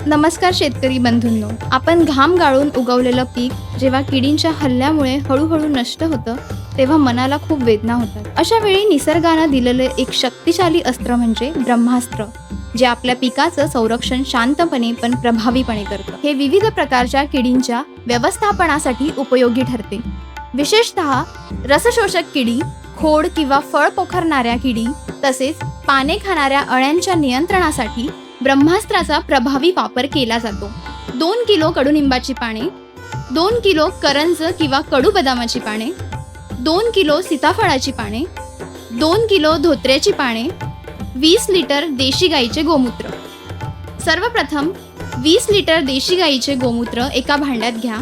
नमस्कार शेतकरी बंधूंनो, आपण घाम गाळून उगवलेलं पीक जेव्हा किडींच्या हल्ल्यामुळे हळूहळू नष्ट होतं तेव्हा मनाला खूप वेदना होतात. अशा वेळी निसर्गानं दिलेलं एक शक्तिशाली अस्त्र म्हणजे ब्रह्मास्त्र, जे आपल्या पिकाचं संरक्षण शांतपणे पण प्रभावीपणे करतं. हे विविध प्रकारच्या किडींच्या व्यवस्थापनासाठी उपयोगी ठरते. विशेषतः रसशोषक किडी, खोड किंवा फळ पोखरणाऱ्या किडी तसेच पाने खाणाऱ्या अळ्यांच्या नियंत्रणासाठी ब्रह्मास्त्राचा प्रभावी वापर केला जातो. 2 किलो कडुनिंबाची पाने, 2 किलो करंज किंवा कडू बदामाची पाने, 2 किलो सीताफळाची पाने, 2 किलो धोत्र्याची पाने, 20 लिटर देशी गाईचे गोमूत्र. सर्वप्रथम 20 लिटर देशी गाईचे गोमूत्र एका भांड्यात घ्या.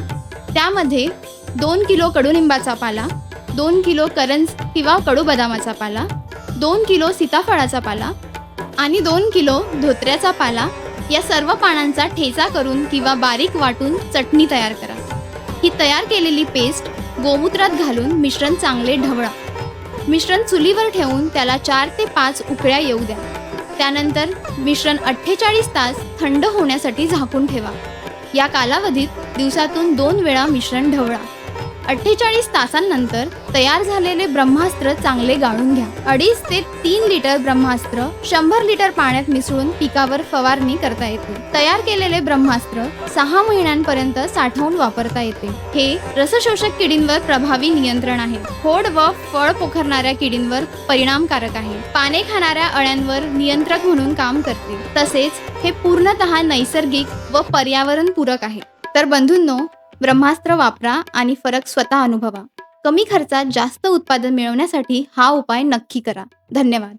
त्यामध्ये 2 किलो कडुनिंबाचा पाला, 2 किलो करंज किंवा कडू बदामाचा पाला, 2 किलो सीताफळाचा पाला आणि 2 किलो धोत्र्याचा पाला या सर्व पानांचा ठेचा करून किंवा बारीक वाटून चटणी तयार करा. ही तयार केलेली पेस्ट गोमूत्रात घालून मिश्रण चांगले ढवळा. मिश्रण चुलीवर ठेवून त्याला 4 ते 5 उकळ्या येऊ द्या. त्यानंतर मिश्रण 48 तास थंड होण्यासाठी झाकून ठेवा. या कालावधीत दिवसातून 2 वेळा मिश्रण ढवळा. 48 तासांनंतर तयार झालेले ब्रह्मास्त्र चांगले गाळून घ्या. 2.5 ते 3 लिटर ब्रह्मास्त्र 100 लिटर पाण्यात मिसळून पिकावर फवारणी करता येते. तयार केलेले ब्रह्मास्त्र 6 महिन्यांपर्यंत साठवून वापरता येते. हे रसशोषक किडींवर प्रभावी नियंत्रण आहे. खोड व फळ पोखरणाऱ्या किडींवर परिणामकारक आहे. पाने खाणाऱ्या अळ्यांवर नियंत्रक म्हणून काम करते. तसेच हे पूर्णतः नैसर्गिक व पर्यावरणपूरक आहे. तर बंधूंनो, ब्रह्मास्त्र वापरा आणि फरक स्वतः अनुभवा. कमी खर्चात जास्त उत्पादन मिळवण्यासाठी हा उपाय नक्की करा. धन्यवाद.